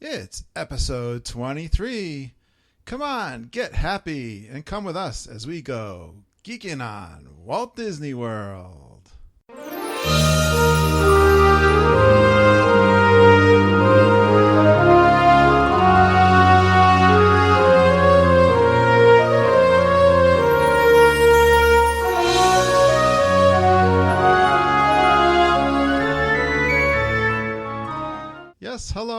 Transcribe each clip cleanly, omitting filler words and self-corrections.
It's episode 23. Come on, get happy and come with us as we go Geekin on Walt Disney World. Yes, hello.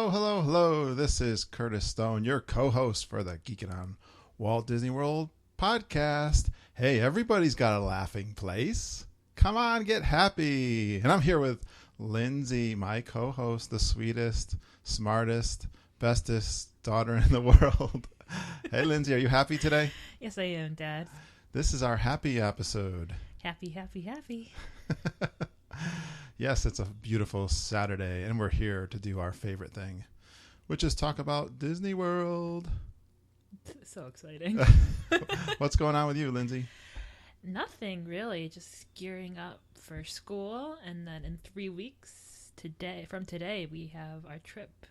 This is Curtis Stone, your co-host for the Geekin on Walt Disney World podcast. Hey, everybody's got a laughing place. Come on, get happy. And I'm here with Lindsay, my co-host, the sweetest, smartest, bestest daughter in the world. Hey, Lindsay, are you happy today? Yes, I am, Dad. This is our happy episode. Happy. Yes, it's a beautiful Saturday, and we're here to do our favorite thing, which is talk about Disney World. So exciting. What's going on with you, Lindsay? Nothing, really. Just gearing up for school, and then in 3 weeks, from today, we have our trip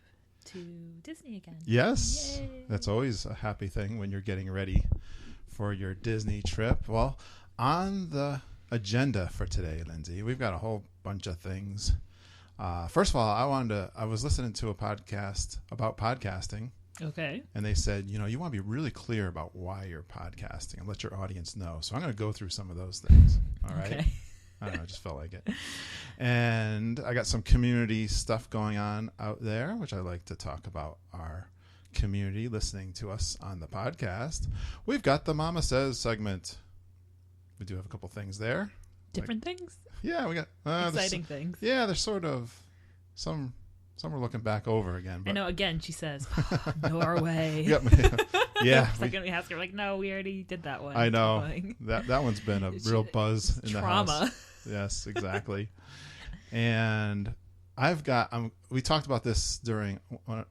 to Disney again. Yes, Yay. That's always a happy thing when you're getting ready for your Disney trip. Well, on the agenda for today, Lindsay, we've got a whole bunch of things. First of all, I was listening to a podcast about podcasting. Okay. And they said, you want to be really clear about why you're podcasting and let your audience know. So I'm going to go through some of those things. All right. Okay. I don't know. I just felt like it. And I got some community stuff going on out there, which I like to talk about our community listening to us on the podcast. We've got the Mama Says segment. We do have a couple things there. Different things? Yeah, we got exciting things. Yeah, there's sort of some we're looking back over again. But I know, again, she says, Norway. Yeah. Second we ask her, like, no, we already did that one. I know. That one's been a real buzz in the house. Trauma. Yes, exactly. And we talked about this during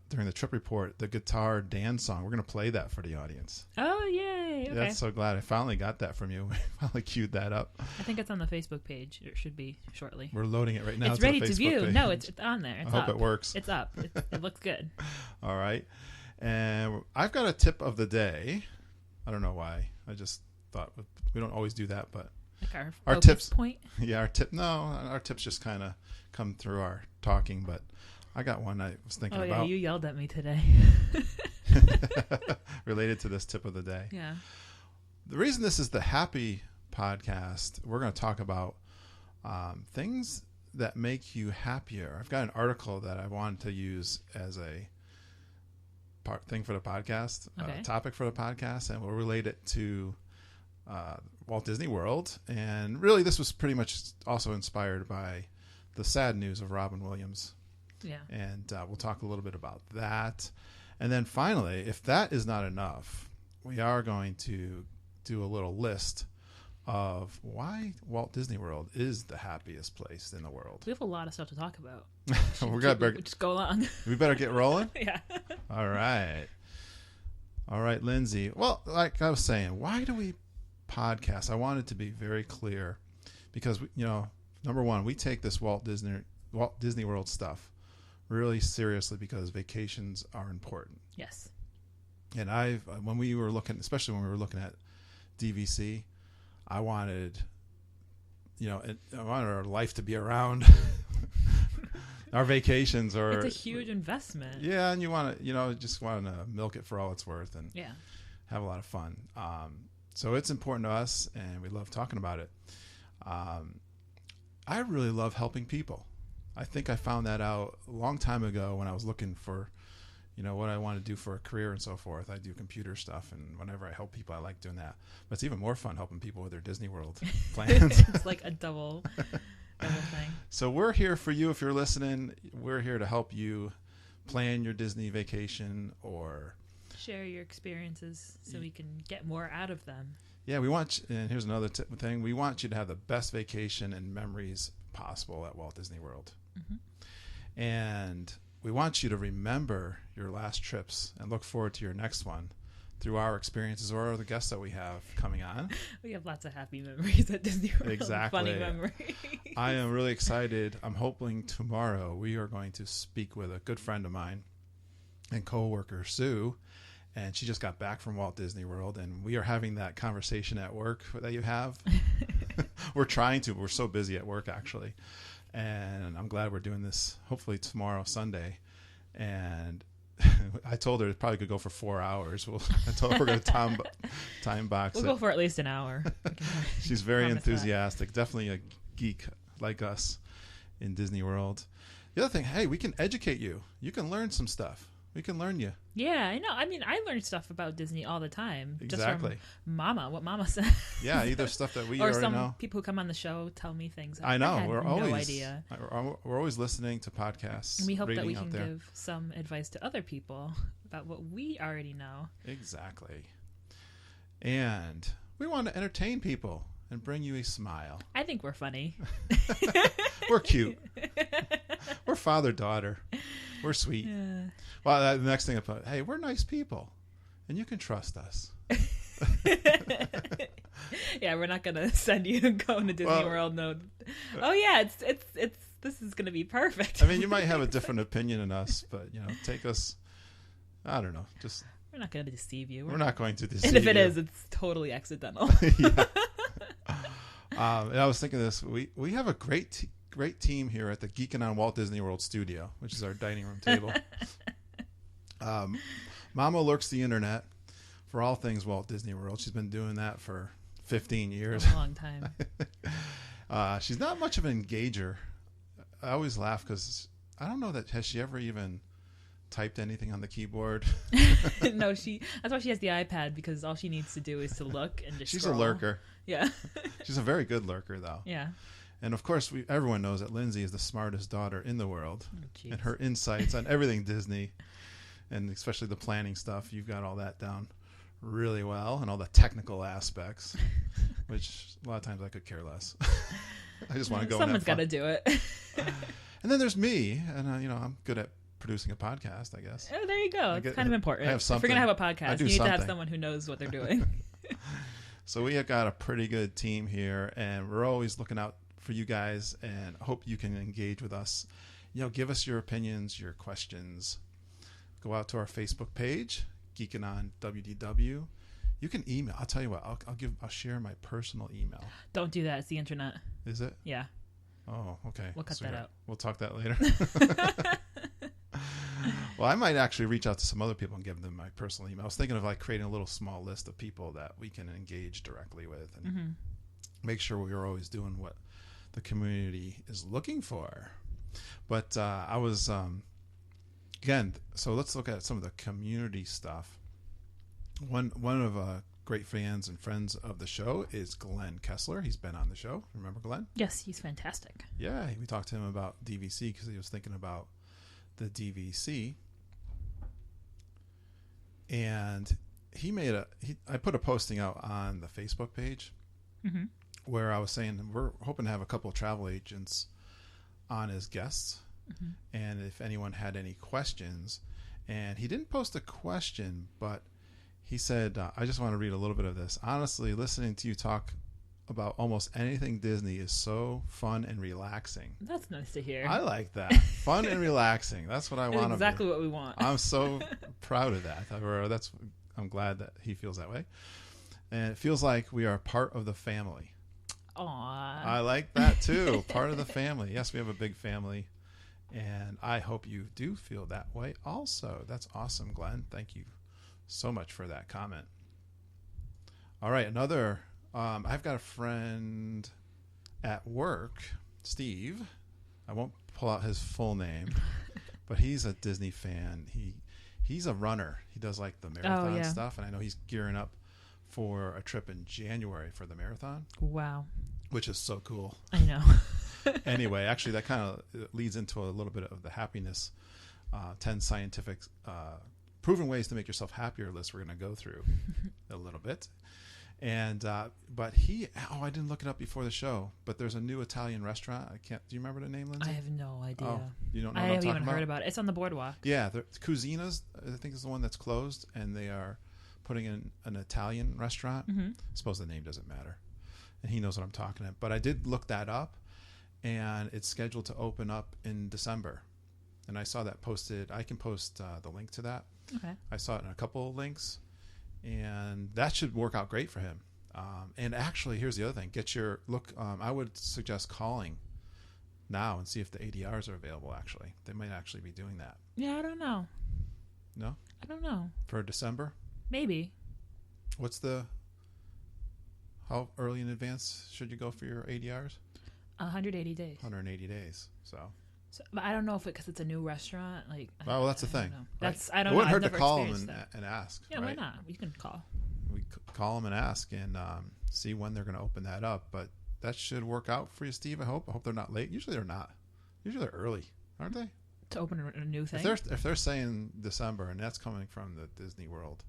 the trip report, the guitar dance song. We're going to play that for the audience. Oh, yay. Okay. That's so glad I finally got that from you. We finally queued that up. I think it's on the Facebook page. It should be shortly. We're loading it right now. It's ready to to view. page. No, it's on there. It's I up. hope it works. It's up. It looks good. All right. And I've got a tip of the day. I don't know why. I just thought we don't always do that, but like our focus tips point. Yeah, our tips just kind of come through our talking, but I got one I was thinking about. Oh, yeah, you yelled at me today. Related to this tip of the day. Yeah. The reason this is the happy podcast, we're going to talk about things that make you happier. I've got an article that I wanted to use as a thing for the podcast, okay. Topic for the podcast, and we'll relate it to Walt Disney World. And really, this was pretty much also inspired by the sad news of Robin Williams. Yeah. And we'll talk a little bit about that. And then finally, if that is not enough, we are going to do a little list of why Walt Disney World is the happiest place in the world. We have a lot of stuff to talk about. Just go along. We better get rolling? Yeah. All right, Lindsay. Well, like I was saying, why do we podcast? I wanted to be very clear because, number one, we take this Walt Disney World stuff really seriously because vacations are important. Yes. And when we were looking at DVC, I wanted our life to be around our vacations. Or it's a huge investment. Yeah, and you want to, just want to milk it for all it's worth and have a lot of fun. So it's important to us, and we love talking about it. I really love helping people. I think I found that out a long time ago when I was looking for, what I want to do for a career and so forth. I do computer stuff, and whenever I help people, I like doing that. But it's even more fun helping people with their Disney World plans. It's like a double thing. So we're here for you if you're listening. We're here to help you plan your Disney vacation or share your experiences so we can get more out of them. Yeah, and here's another thing. We want you to have the best vacation and memories possible at Walt Disney World. Mm-hmm. And we want you to remember your last trips and look forward to your next one through our experiences or the guests that we have coming on. We have lots of happy memories at Disney World. Exactly. Funny memories. I am really excited. I'm hoping tomorrow we are going to speak with a good friend of mine and coworker Sue, and she just got back from Walt Disney World, and we are having that conversation at work that you have. We're trying to. We're so busy at work, actually, and I'm glad we're doing this. Hopefully tomorrow, Sunday, and I told her it probably could go for 4 hours. I told her we're going to time box We'll it. go for at least an hour. She's very enthusiastic. Definitely a geek like us in Disney World. The other thing, hey, we can educate you. You can learn some stuff. We can learn you. Yeah, I know. I mean, I learn stuff about Disney all the time. Exactly. Just from Mama, what Mama said. Yeah, either stuff that we or already some know. people who come on the show tell me things. I know. I had we're no always idea. We're always listening to podcasts. And we hope that we reading can out there. give some advice to other people about what we already know. Exactly. And we want to entertain people and bring you a smile. I think we're funny. We're cute. We're father-daughter. We're sweet. Yeah. Well, the next thing I put, hey, we're nice people, and you can trust us. Yeah, we're not gonna send you going to Disney World. No. Oh yeah, it's this is gonna be perfect. I mean, you might have a different opinion than us, but take us. I don't know. Just we're not gonna deceive you. We're not going to deceive you. And if it you. is, it's totally accidental. Yeah. And I was thinking this. We have a great team here at the Geekin on Walt Disney World studio, which is our dining room table. Mama lurks the internet for all things Walt Disney World. She's been doing that for 15 years. A long time. She's not much of an engager. I always laugh because I don't know that has she ever even typed anything on the keyboard. No, that's why she has the iPad, because all she needs to do is to look and just She's scroll. a lurker. Yeah. She's a very good lurker, though. Yeah. And of course, everyone knows that Lindsay is the smartest daughter in the world, Oh, and her insights on everything Disney, and especially the planning stuff, you've got all that down really well, and all the technical aspects, which a lot of times I could care less. I just want to go. Someone's got to do it. And then there's me, and I'm good at producing a podcast, I guess. Oh, there you go. It's kind of important. I have something. If you're gonna have a podcast, you need something. to have someone who knows what they're doing. So we have got a pretty good team here, and we're always looking out for you guys, and hope you can engage with us. Give us your opinions, your questions. Go out to our Facebook page, Geekin on WDW. You can email. I'll tell you what. I'll share my personal email. Don't do that. It's the internet. Is it? Yeah. Oh, okay. We'll cut that out. We'll talk that later. Well, I might actually reach out to some other people and give them my personal email. I was thinking of creating a little small list of people that we can engage directly with, and make sure we're always doing what the community is looking for. But I was again. So let's look at some of the community stuff. One of great fans and friends of the show is Glenn Kessler. He's been on the show. Remember Glenn? Yes, he's fantastic. Yeah, we talked to him about DVC because he was thinking about the DVC, and I put a posting out on the Facebook page where I was saying we're hoping to have a couple of travel agents on as guests, and if anyone had any questions. And he didn't post a question, but he said, I just want to read a little bit of this. Honestly, listening to you talk about almost anything Disney is so fun and relaxing. That's nice to hear. I like that. Fun and relaxing. That's what I want. Exactly what we want. I'm so proud of that. I'm glad that he feels that way. And it feels like we are part of the family. Aww. I like that too. Part of the family. Yes, we have a big family. And I hope you do feel that way also. That's awesome, Glenn. Thank you so much for that comment. All right, I've got a friend at work, Steve. I won't pull out his full name, but he's a Disney fan. He's a runner. He does the marathon stuff, and I know he's gearing up for a trip in January for the marathon. Wow. Which is so cool. I know. Anyway, actually, that kind of leads into a little bit of the happiness, 10 scientific proven ways to make yourself happier list we're going to go through a little bit. And but I didn't look it up before the show, but there's a new Italian restaurant. Do you remember the name, Lindsay? I have no idea. Oh, you don't know I what I'm haven't talking even about? heard about it. It's on the boardwalk. Yeah, Cuisina's, I think, is the one that's closed, and they are putting in an Italian restaurant. I suppose the name doesn't matter, and he knows what I'm talking about. But I did look that up, and it's scheduled to open up in December. And I saw that posted. I can post the link to that. Okay. I saw it in a couple of links, and that should work out great for him. And actually, here's the other thing. Get your look. I would suggest calling now and see if the ADRs are available. Actually, they might actually be doing that. Yeah, I don't know. No? I don't know. For December? Maybe. How early in advance should you go for your ADRs? 180 days. 180 days. So But I don't know if because it's a new restaurant. Like, well, that's the thing. That's right? I don't It know. wouldn't I've hurt to never call them experienced that. and ask. Yeah, right? why not? You can call. We call them and ask and see when they're going to open that up. But that should work out for you, Steve. I hope they're not late. Usually they're not. Usually they're early, aren't they? To open a new thing. If they're saying December and that's coming from the Disney World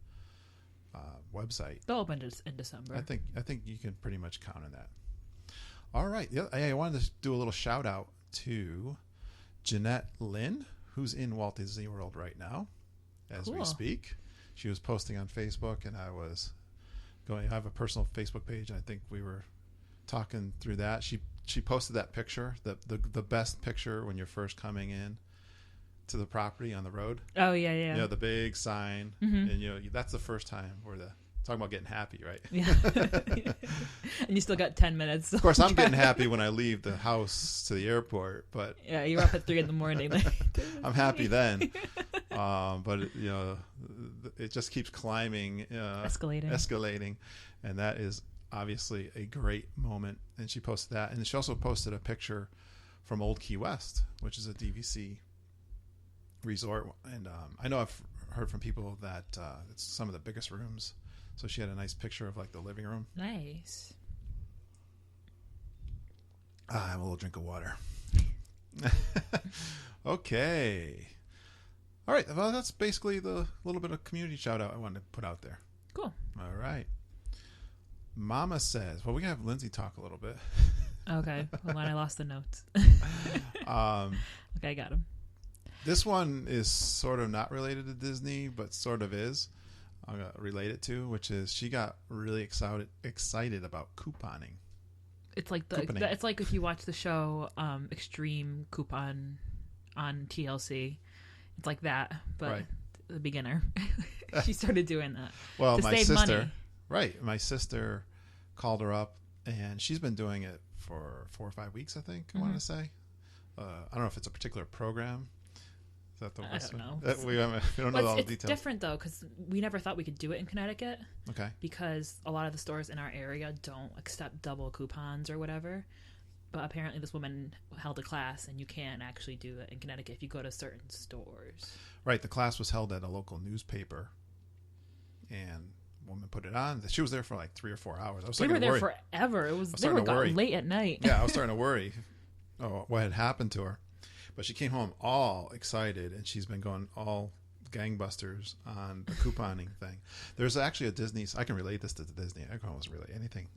website, They'll open in December. I think you can pretty much count on that. All right. I wanted to do a little shout out to Jeanette Lynn, who's in Walt Disney World right now as we speak. She was posting on Facebook, and I have a personal Facebook page, and I think we were talking through that. She posted that picture, the best picture when you're first coming in to the property on the road. Oh, yeah. You know, the big sign. Mm-hmm. And, you know, that's the first time where talking about getting happy, right? Yeah. And you still got 10 minutes. Of course, I'm getting happy when I leave the house to the airport, but yeah, you're up at 3 a.m. I'm happy then. But you know, it just keeps climbing, escalating, and that is obviously a great moment. And she posted that, and she also posted a picture from Old Key West, which is a DVC resort. And I know I've heard from people that it's some of the biggest rooms. So she had a nice picture of like the living room. Nice. I have a little drink of water. Okay. All right. Well, that's basically the little bit of community shout out I wanted to put out there. Cool. All right. Mama says, well, we can have Lindsay talk a little bit. Okay. Hold on. I lost the notes. Okay. I got them. This one is sort of not related to Disney, but sort of is. I'm going to relate it to, which is she got really excited about couponing. It's like it's like if you watch the show Extreme Coupon on TLC. It's like that, but the beginner. She started doing that. Well, to my save sister, money. Right. My sister called her up, and she's been doing it for 4 or 5 weeks, I think. I want to say. I don't know if it's a particular program. Is that the I don't know. We don't know all the details. It's different though, because we never thought we could do it in Connecticut. Okay. Because a lot of the stores in our area don't accept double coupons or whatever. But apparently this woman held a class, and you can actually do it in Connecticut if you go to certain stores. Right. The class was held at a local newspaper, and a woman put it on. She was there for like 3 or 4 hours. They were there forever. They were gone late at night. Yeah, I was starting to worry what had happened to her. But she came home all excited, and she's been going all gangbusters on the couponing thing. There's actually a Disney. I can relate this to Disney. I can almost relate anything.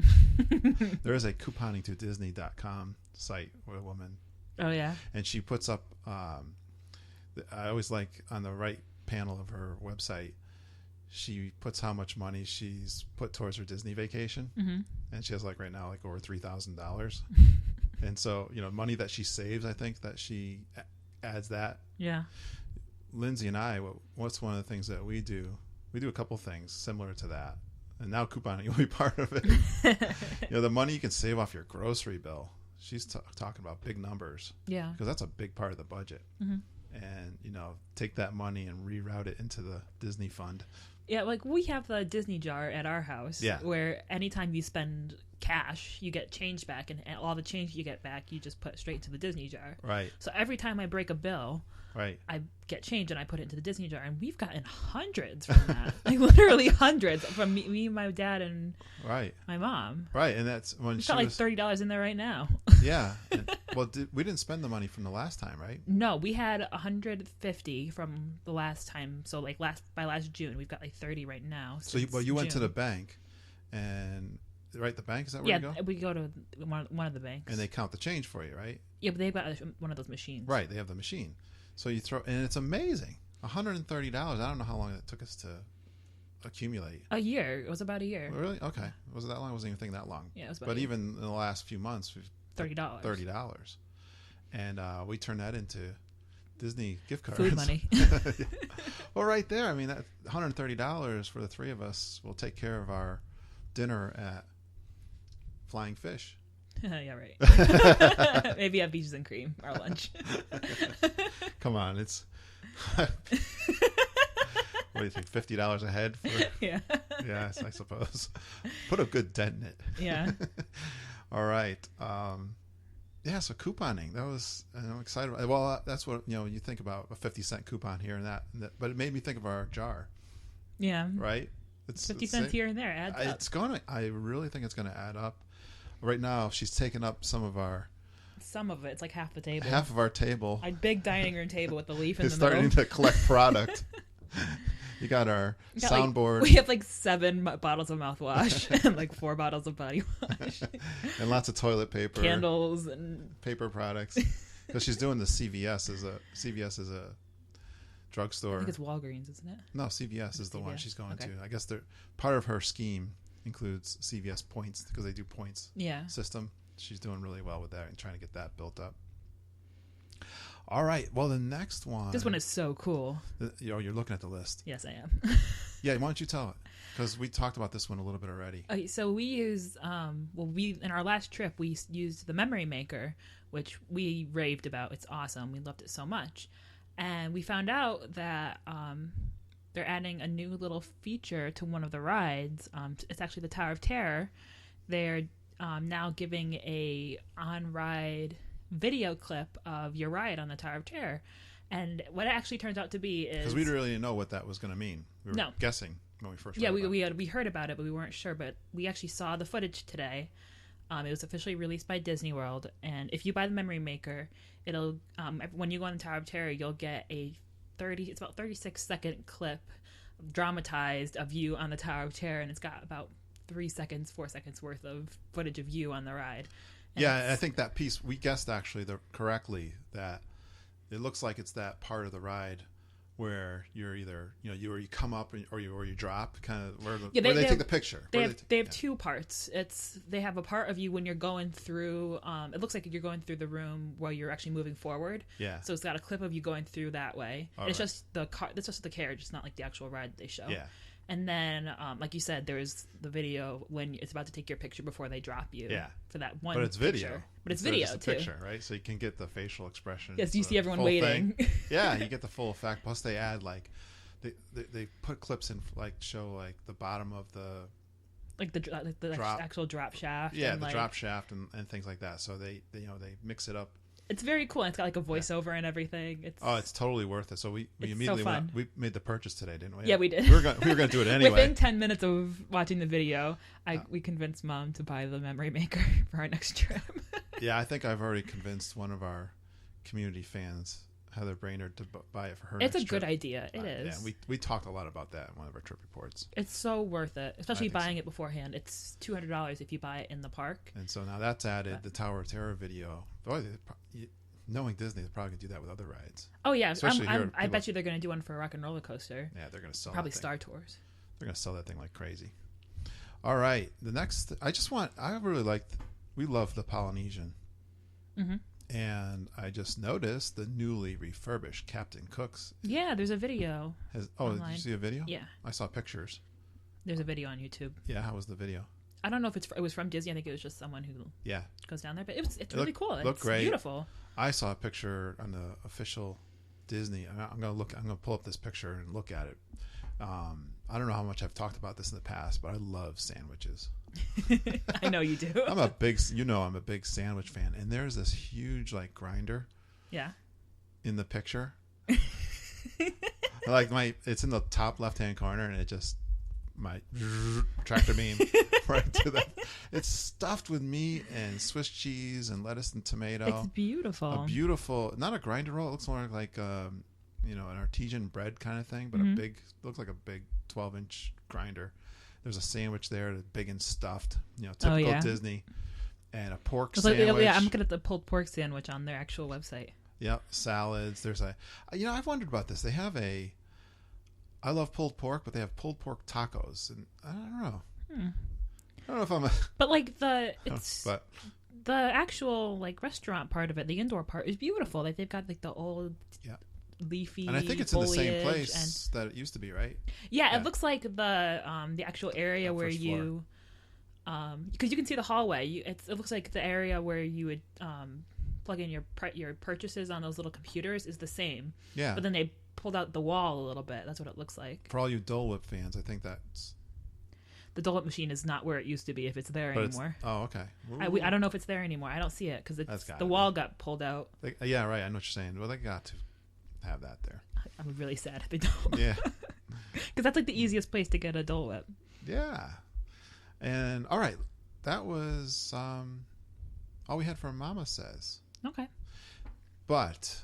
There is a couponingtodisney.com site with a woman. Oh, yeah. And she puts up, I always like on the right panel of her website, she puts how much money she's put towards her Disney vacation. Mm-hmm. And she has like right now like over $3,000. And so, you know, money that she saves, I think that she adds that. Yeah. Lindsay and I, what's one of the things that we do? We do a couple things similar to that. And now couponing will be part of it. You know, the money you can save off your grocery bill. She's talking about big numbers. Yeah. Because that's a big part of the budget. Mm-hmm. And, you know, take that money and reroute it into the Disney fund. Yeah, like we have the Disney jar at our house. Yeah. Where anytime you spend cash, you get change back, and all the change you get back, you just put straight to the Disney jar. Right. So every time I break a bill, I get change and I put it into the Disney jar, and we've gotten hundreds from that. Like literally hundreds from me, my dad, and my mom. Right, and that's when we've got like $30 in there right now. Yeah. And, well, we didn't spend the money from the last time, right? No, we had $150 from the last time. So like by last June, we've got like 30 right now. So you went to the bank, and the bank, is that where you go? Yeah, we go to one of the banks, and they count the change for you, right? Yeah, but they've got one of those machines. Right, they have the machine. So you throw, and it's amazing. $130. I don't know how long it took us to accumulate. A year. It was about a year. Really? Okay. Was it that long? I wasn't even thinking that long. Yeah, it was about But even in the last few months, we've $30. And we turned that into Disney gift cards. Food money. Well, right there. I mean, that $130 for the three of us will take care of our dinner at Flying Fish. Yeah, right. Maybe have beaches and cream, our lunch. Come on, it's what do you think? $50 a head? Yeah. Yes, I suppose. Put a good dent in it. Yeah. All right. Yeah, so couponing. That was I'm excited. Well, that's what you think about a 50-cent coupon here and that, but it made me think of our jar. Yeah. Right. It's 50 cents here and there. Adds up. It's gonna. I really think it's gonna add up. Right now, she's taken up some of it. It's like half the table. Half of our table. A big dining room table with the leaf in the middle. middle. It's starting to collect product. You got our soundboard. We have 7 bottles of mouthwash and 4 bottles of body wash. And lots of toilet paper. Candles and paper products. Because she's doing the CVS is a drugstore. I think it's Walgreens, isn't it? No, CVS is the one she's going to. I guess part of her scheme includes CVS points because they do points system. She's doing really well with that and trying to get that built up. All right. Well, the next one. This one is so cool. You're looking at the list. Yes, I am. Yeah. Why don't you tell it? Because we talked about this one a little bit already. Okay, so we used, in our last trip, we used the Memory Maker, which we raved about. It's awesome. We loved it so much. And we found out that they're adding a new little feature to one of the rides. It's actually the Tower of Terror. They're now giving a on-ride video clip of your ride on the Tower of Terror. And what it actually turns out to be is... Because we really didn't know what that was going to mean. We were guessing when we first we heard about it, but we weren't sure. But we actually saw the footage today. It was officially released by Disney World. And if you buy the Memory Maker, it'll when you go on the Tower of Terror, you'll get it's about 36-second clip dramatized of you on the Tower of Terror. And it's got about 4 seconds worth of footage of you on the ride. And I think that piece, we guessed actually correctly that it looks like it's that part of the ride where you're either, you come up or you drop, kind of where they take the picture. They have 2 parts. They have a part of you when you're going through, it looks like you're going through the room while you're actually moving forward. Yeah. So it's got a clip of you going through that way. It's just the car, it's just the carriage. It's not like the actual ride they show. Yeah. And then, like you said, there's the video when it's about to take your picture before they drop you. Yeah. For that one. But it's picture. video. But it's video just too. Picture, right? So you can get the facial expression. Yes, you see everyone waiting. Yeah, you get the full effect. Plus, they add they put clips in show the bottom of the actual drop shaft. Yeah, and the drop shaft and things like that. So they mix it up. It's very cool. It's got a voiceover and everything. It's totally worth it. So we immediately we made the purchase today, didn't we? Yeah, we did. We were going to do it anyway. Within 10 minutes of watching the video, we convinced Mom to buy the Memory Maker for our next trip. Yeah, I think I've already convinced one of our community fans, Heather Brainerd, to buy it for her. It's next a good trip. idea. It is. Yeah, we talked a lot about that in one of our trip reports. It's so worth it, especially buying it beforehand. It's $200 if you buy it in the park. And so now that's added the Tower of Terror video. Boy, knowing Disney, they're probably going to do that with other rides. Oh, yeah. I bet you they're going to do one for Rock and Roller Coaster. Yeah, they're going to sell probably that thing. Star Tours. They're going to sell that thing like crazy. All right. The next, we love the Polynesian. Mm-hmm. And I just noticed the newly refurbished Captain Cook's. Yeah, there's a video. Did you see a video? Yeah. I saw pictures. There's a video on YouTube. Yeah, how was the video? I don't know if it was from Disney. I think it was just someone who goes down there. But it's really cool. It's great. Beautiful. I saw a picture on the official Disney. I'm going to pull up this picture and look at it. I don't know how much I've talked about this in the past, but I love sandwiches. I know you do. I'm a big sandwich fan. And there's this huge grinder. Yeah. In the picture. It's in the top left-hand corner and it just my tractor beam right to that. It's stuffed with meat and Swiss cheese and lettuce and tomato. It's beautiful. Not a grinder roll. It looks more like an artesian bread kind of thing, but looks like a big 12-inch grinder. There's a sandwich there that's big and stuffed, typical Disney, and a pork sandwich. I'm looking at the pulled pork sandwich on their actual website. Yep, salads. There's I've wondered about this. They have I love pulled pork, but they have pulled pork tacos, and I don't know. I don't know if I'm a... But the actual restaurant part of it, the indoor part is beautiful. They've got the old leafy. And I think it's in the same place that it used to be, right? Yeah, it looks like the actual area where you, because you can see the hallway. It looks like the area where you would plug in your purchases on those little computers is the same. Yeah. But then they pulled out the wall a little bit. That's what it looks like. For all you Dole Whip fans, I think that's... The Dole Whip machine is not where it used to be, if it's there anymore. Oh, okay. I don't know if it's there anymore. I don't see it because the wall got pulled out. Yeah, right. I know what you're saying. Well, they got to have that there. I'm really sad if they don't. Yeah. Because that's like the easiest place to get a Dole Whip. Yeah. And, all right. That was all we had for Mama Says. Okay. But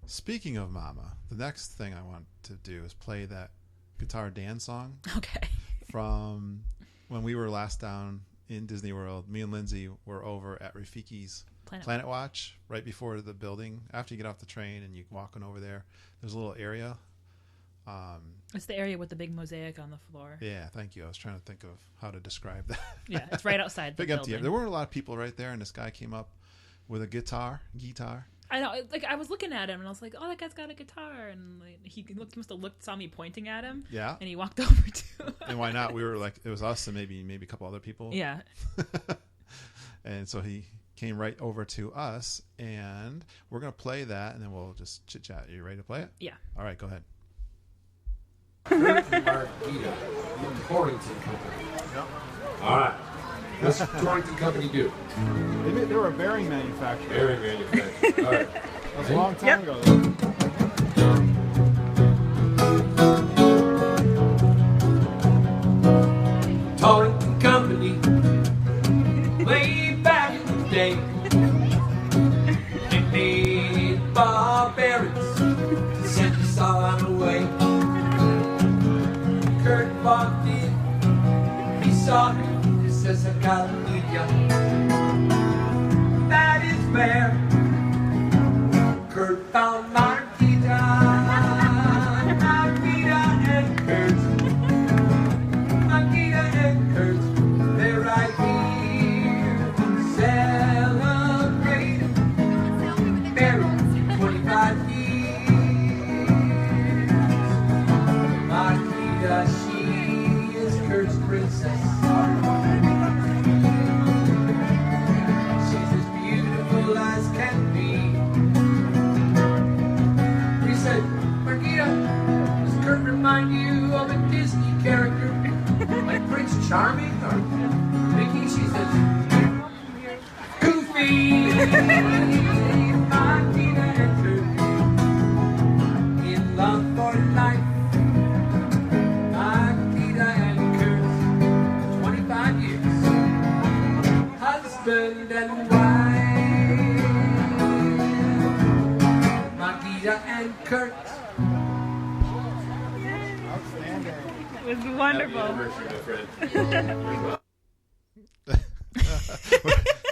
speaking of Mama, the next thing I want to do is play that Guitar Dan song. Okay. From when we were last down in Disney World. Me and Lindsay were over at Rafiki's Planet Watch right before the building. After you get off the train and you're walking over there, there's a little area. It's the area with the big mosaic on the floor. Yeah, thank you. I was trying to think of how to describe that. Yeah, it's right outside the building. There weren't a lot of people right there, and this guy came up with a guitar. I know, like I was looking at him and I was like, "Oh, that guy's got a guitar," and like, he must have saw me pointing at him. Yeah, and he walked over to him. And why not? We were like, it was us and maybe a couple other people. Yeah. And so he came right over to us, and we're gonna play that, and then we'll just chit chat. Are you ready to play it? Yeah. All right, go ahead. Marquita, the Torrington Company. Yep. All right. What's the Torrington Company do? They were a bearing manufacturer. Bearing manufacturer. All right. That was a long time ago. Torrington Company, way back in the day, they made barbarians to send us on away. Kurt walked in, he saw him, he says, "I gotta meet ya." That is where Kurt found Marquita and Kurt. Marquita and Kurt, they're right here celebrating. Married 25 years. Marquita, she is Kurt's princess. She's as beautiful as can be. We said, "Marquita, does Kurt remind you of a Disney character? Like Prince Charming or Mickey?" She says, "Goofy." Marquita and Kurt, in love for life. Marquita and Kurt, 25 years. Husband and wife. Marquita and Kurt. It was wonderful.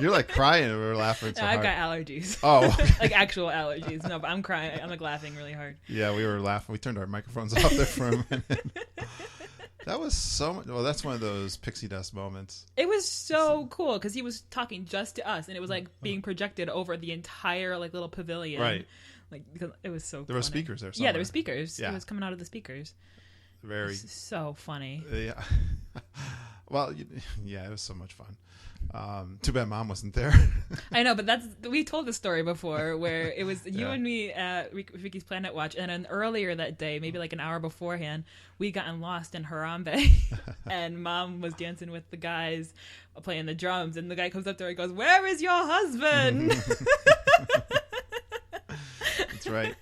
You're like crying. We were laughing so hard. I've got allergies. Oh, okay. Like actual allergies. No, but I'm crying. I'm like laughing really hard. Yeah, we were laughing. We turned our microphones off there for a minute. That was so much. Well, that's one of those pixie dust moments. It was so cool because he was talking just to us, and it was like being projected over the entire like little pavilion. Right. Like because it was so. There were speakers there. Yeah, there were speakers. Yeah. It was coming out of the speakers. Very. So funny. Yeah. Well, yeah, it was so much fun. Too bad Mom wasn't there. I know, but we told the story before where it was you and me at Ricky's Planet Watch, and then earlier that day, maybe like an hour beforehand, we gotten lost in Harambe, and Mom was dancing with the guys playing the drums, and the guy comes up to her and goes, "Where is your husband?" That's right.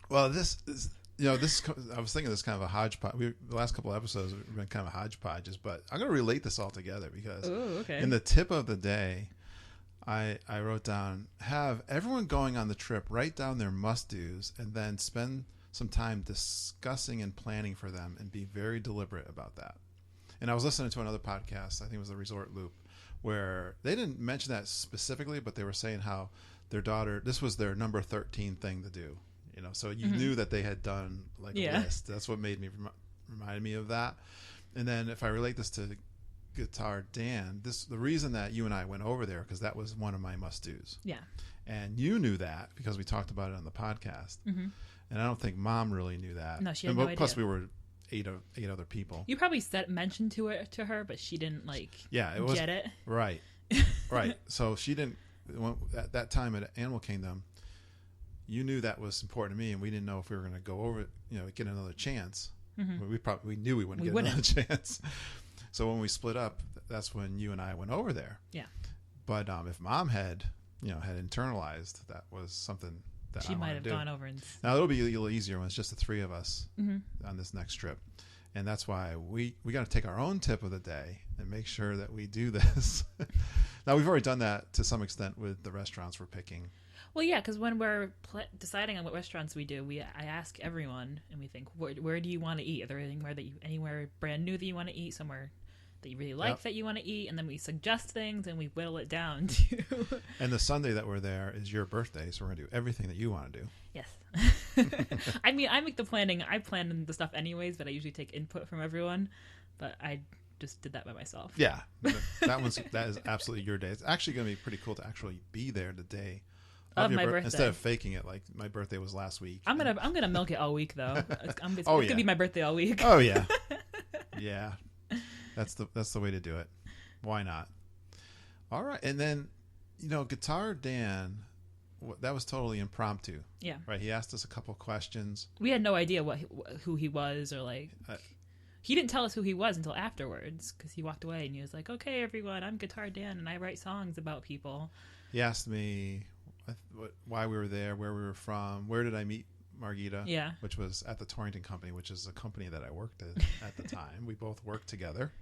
Well, this is. I was thinking this kind of a hodgepodge. The last couple of episodes have been kind of hodgepodges, but I'm going to relate this all together because in the tip of the day, I wrote down, have everyone going on the trip write down their must-dos and then spend some time discussing and planning for them and be very deliberate about that. And I was listening to another podcast, I think it was the Resort Loop, where they didn't mention that specifically, but they were saying how their daughter, this was their number 13 thing to do. So you knew that they had done like a list. That's what reminded me of that. And then if I relate this to Guitar Dan, the reason that you and I went over there, because that was one of my must-dos. Yeah. And you knew that because we talked about it on the podcast. Mm-hmm. And I don't think Mom really knew that. No, she had no idea. Plus, we were eight other people. You probably mentioned to her, but she didn't get it. Right. Right. So she didn't, at that time at Animal Kingdom, you knew that was important to me, and we didn't know if we were going to go over, get another chance. Mm-hmm. We knew we wouldn't get another chance. So when we split up, that's when you and I went over there. Yeah. But if Mom had internalized that was something that she might have gone over. Now it'll be a little easier when it's just the three of us on this next trip, and that's why we got to take our own tip of the day and make sure that we do this. Now we've already done that to some extent with the restaurants we're picking. Well, yeah, because when we're deciding on what restaurants we do, I ask everyone, and we think, where do you want to eat? Are there anywhere brand new that you want to eat? Somewhere that you really like that you want to eat? And then we suggest things, and we whittle it down to. And the Sunday that we're there is your birthday, so we're gonna do everything that you want to do. Yes. I mean, I make the planning. I plan the stuff anyways, but I usually take input from everyone. But I just did that by myself. Yeah, that is absolutely your day. It's actually gonna be pretty cool to actually be there the day of my birthday, instead of faking it like my birthday was last week. I'm gonna milk it all week though. It's gonna be my birthday all week. Oh yeah, yeah. That's the way to do it. Why not? All right, and then Guitar Dan, that was totally impromptu. Yeah. Right. He asked us a couple questions. We had no idea who he was or he didn't tell us who he was until afterwards because he walked away and he was like, "Okay, everyone, I'm Guitar Dan and I write songs about people." He asked me why we were there, where we were from, where did I meet Margita, which was at the Torrington Company, which is a company that I worked at the time. We both worked together,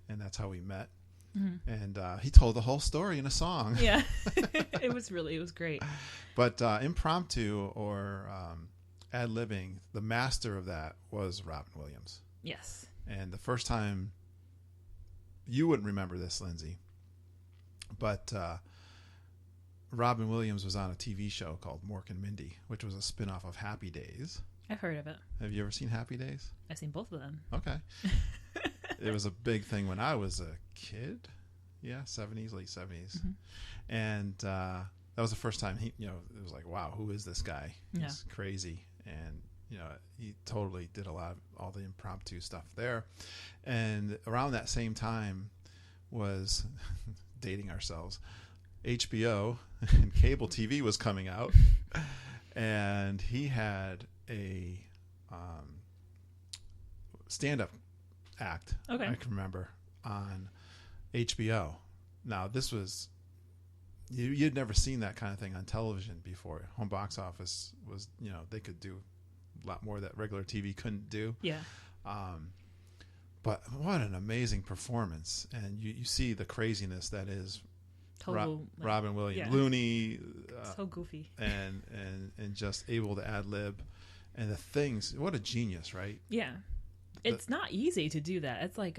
and that's how we met. Mm-hmm. And he told the whole story in a song. Yeah, it was great. But impromptu or ad-libbing, the master of that was Robin Williams. Yes. And the first time, you wouldn't remember this, Lindsay, but Robin Williams was on a TV show called Mork and Mindy, which was a spinoff of Happy Days. I've heard of it. Have you ever seen Happy Days? I've seen both of them. Okay. It was a big thing when I was a kid. Yeah, late 70s. Mm-hmm. And that was the first time it was like, wow, who is this guy? He's crazy. And, he totally did all the impromptu stuff there. And around that same time was dating ourselves. HBO and cable TV was coming out, and he had a stand-up act. Okay. I can remember on HBO. Now this was you'd never seen that kind of thing on television before. Home box office was they could do a lot more that regular TV couldn't do. Yeah. But what an amazing performance, and you see the craziness that is. Robin Williams, loony, so goofy, and just able to ad lib, and the things. What a genius, right? Yeah, it's not easy to do that. It's like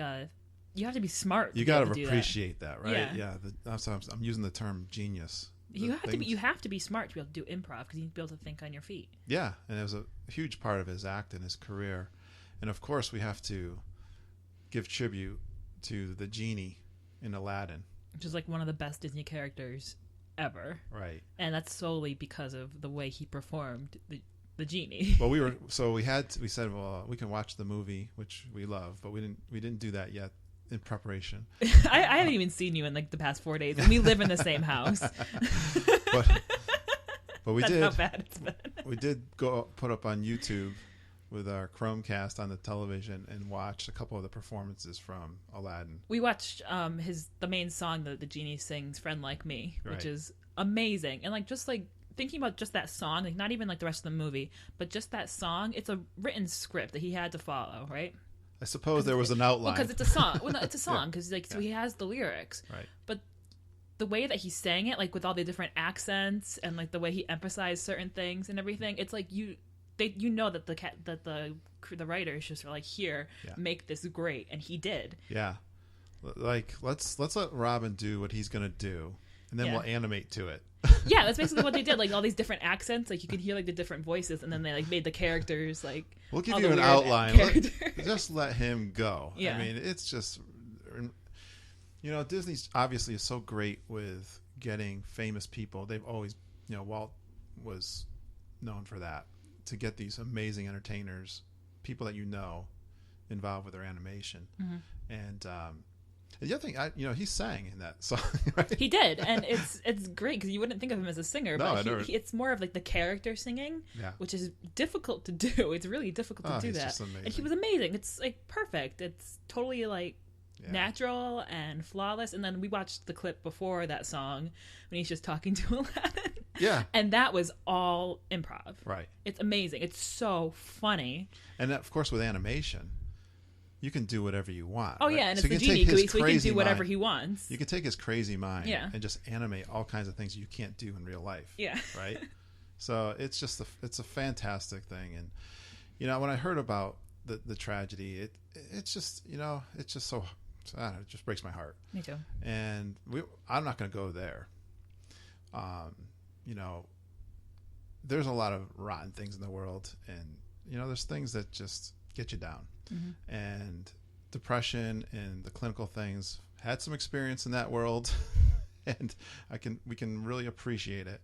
you have to be smart. You got to appreciate that, right? Yeah. I'm using the term genius. You have to be smart to be able to do improv because you need to be able to think on your feet. Yeah, and it was a huge part of his act and his career, and of course we have to give tribute to the genie in Aladdin. Which is like one of the best Disney characters ever. Right. And that's solely because of the way he performed the genie. Well, we said, well, we can watch the movie, which we love, but we didn't do that yet in preparation. I haven't even seen you in like the past 4 days, and we live in the same house. but we that's did. How bad it's been. We did go put up on YouTube with our Chromecast on the television and watched a couple of the performances from Aladdin. We watched the main song that the genie sings, "Friend Like Me," which is amazing. And just thinking about just that song, like not even like the rest of the movie, but just that song, it's a written script that he had to follow, right? I suppose there was an outline. Because it's a song. Well, no, it's a song because so he has the lyrics. Right. But the way that he sang it, like with all the different accents and like the way he emphasized certain things and everything, it's like that the writers just were like, here, make this great, and he did. Yeah, like let's let Robin do what he's gonna do, and then we'll animate to it. Yeah, that's basically what they did. Like all these different accents, like you could hear like the different voices, and then they like made the characters like. We'll give you an outline. Just let him go. Yeah. I mean, it's just Disney's obviously is so great with getting famous people. They've always, Walt was known for that, to get these amazing entertainers, people that involved with their animation. Mm-hmm. And the other thing, he sang in that song, right? He did, and it's great because you wouldn't think of him as a singer, but it's more of like the character singing, which is difficult to do. It's really difficult to do that. Just amazing. And he was amazing. It's like perfect. It's totally like natural and flawless. And then we watched the clip before that song when he's just talking to Aladdin. Yeah. And that was all improv. Right. It's amazing. It's so funny. And of course, with animation, you can do whatever you want. Oh, right? Yeah, and it's the genie, so he can do whatever he wants. You can take his crazy mind and just animate all kinds of things you can't do in real life. Yeah. Right? So it's just it's a fantastic thing. And, when I heard about the tragedy, it's just, it's just so, I don't know, it just breaks my heart. Me too. And I'm not going to go there. There's a lot of rotten things in the world, and, there's things that just get you down. Mm-hmm. And depression and the clinical things, had some experience in that world, and we can really appreciate it.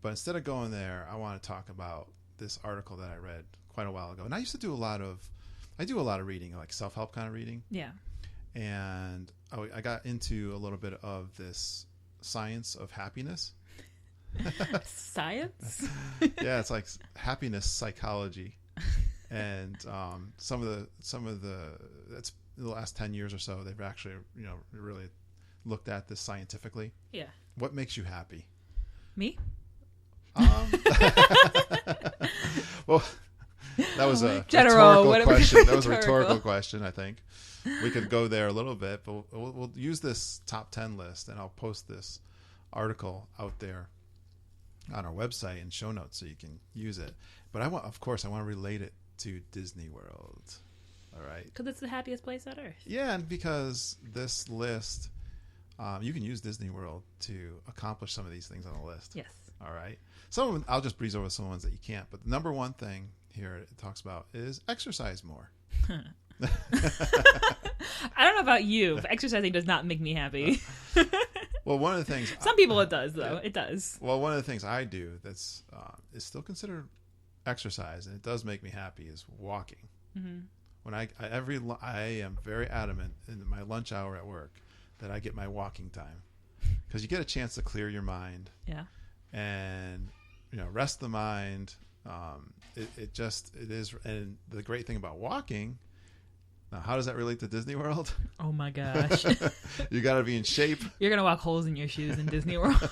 But instead of going there, I want to talk about this article that I read quite a while ago. And I used to do a lot of reading, like self-help kind of reading. Yeah. And I got into a little bit of this science of happiness. Science? Yeah, it's like happiness psychology. And some of the that's the last 10 years or so, they've actually really looked at this scientifically. Yeah. What makes you happy? Me? Well, that was a rhetorical question. That was a rhetorical question. I think we could go there a little bit, but we'll use this top 10 list, and I'll post this article out there on our website and show notes so you can use it. But I want to relate it to Disney World. All right. Because it's the happiest place on earth. Yeah, and because this list, you can use Disney World to accomplish some of these things on the list. Yes. All right. Some of them, I'll just breeze over some ones that you can't. But the number one thing here it talks about is exercise more. I don't know about you, but exercising does not make me happy. Well, one of the things... Some people it does, though. It does. Well, one of the things I do that's is still considered exercise, and it does make me happy, is walking. Mm-hmm. When I am very adamant in my lunch hour at work that I get my walking time, because you get a chance to clear your mind. Yeah. And rest the mind. It is, and the great thing about walking. Now, how does that relate to Disney World? Oh my gosh! You got to be in shape. You're gonna walk holes in your shoes in Disney World.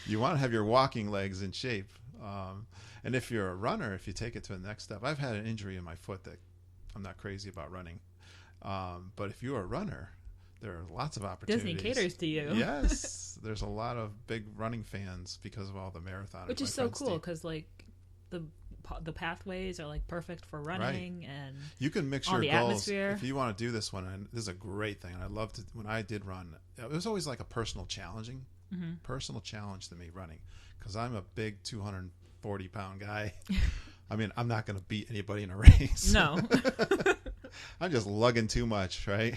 You want to have your walking legs in shape. And if you're a runner, if you take it to the next step, I've had an injury in my foot that I'm not crazy about running. But if you're a runner, there are lots of opportunities. Disney caters to you. Yes. There's a lot of big running fans because of all the marathoners. Which is so cool because the pathways are like perfect for running, and you can mix your goals. Atmosphere. If you want to do this one, and this is a great thing. And I loved it when I did run. It was always like a personal challenge to me running, because I'm a big 240-pound guy. I mean, I'm not going to beat anybody in a race. No. I'm just lugging too much, right?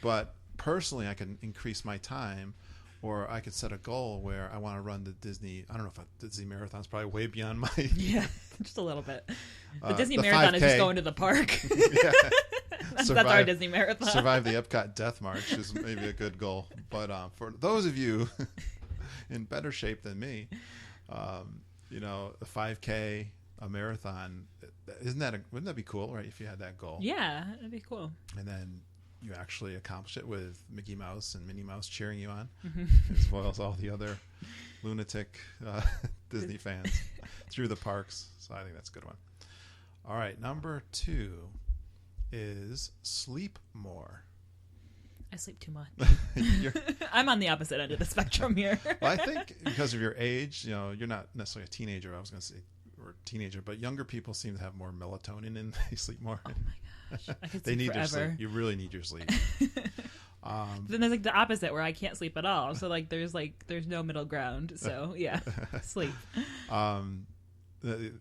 But personally, I can increase my time, or I could set a goal where I want to run the Disney. I don't know if the Disney Marathon's probably way beyond my. Yeah, just a little bit. The Disney Marathon 5K. Is just going to the park. Yeah. That's our Disney Marathon. Survive the Epcot Death March is maybe a good goal. But for those of you in better shape than me, the 5K, a marathon, wouldn't that be cool, right? If you had that goal. Yeah, that'd be cool. And then you actually accomplish it with Mickey Mouse and Minnie Mouse cheering you on, as well as all the other lunatic Disney fans through the parks. So I think that's a good one. All right, number 2 is sleep more. I sleep too much. I'm on the opposite end of the spectrum here. Well, I think because of your age, you're not necessarily a teenager. I was going to say, or a teenager, but younger people seem to have more melatonin and they sleep more. Oh my gosh, I could they need forever. Your sleep. You really need your sleep. Then there's the opposite where I can't sleep at all. So there's no middle ground. So yeah, sleep.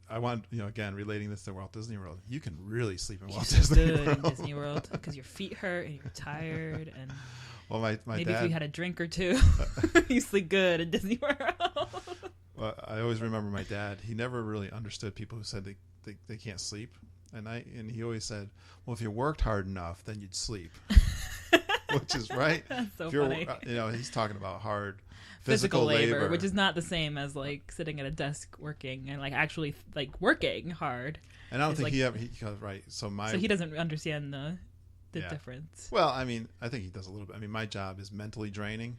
I want, again, relating this to Walt Disney World, you can really sleep in Walt Disney World. In Disney World because your feet hurt and you're tired and well, my maybe dad, if you had a drink or two, you sleep good in Disney World. Well, I always remember my dad. He never really understood people who said they can't sleep, and he always said, "Well, if you worked hard enough, then you'd sleep," which is right. That's so if you're, funny. He's talking about hard physical labor, which is not the same as like sitting at a desk working and like actually like working hard. And I don't think he right. So he doesn't understand the difference. Well, I mean, I think he does a little bit. I mean, my job is mentally draining.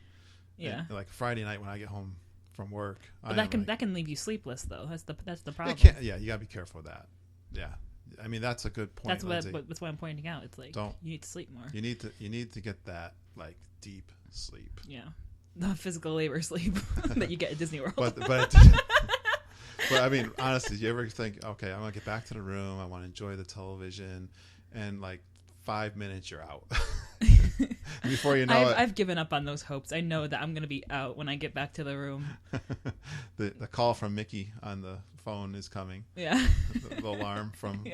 Yeah. And, like Friday night when I get home from work, but that can leave you sleepless though. That's the problem. You gotta be careful with that. Yeah. I mean, that's a good point. That's what I'm pointing out. It's like you need to sleep more. You need to get that like deep sleep. Yeah. The physical labor sleep that you get at Disney World. But I mean, honestly, do you ever think, okay, I'm gonna get back to the room, I want to enjoy the television, and like 5 minutes you're out. Before you know I've given up on those hopes. I know that I'm gonna be out when I get back to the room. The call from Mickey on the phone is coming. Yeah. The alarm from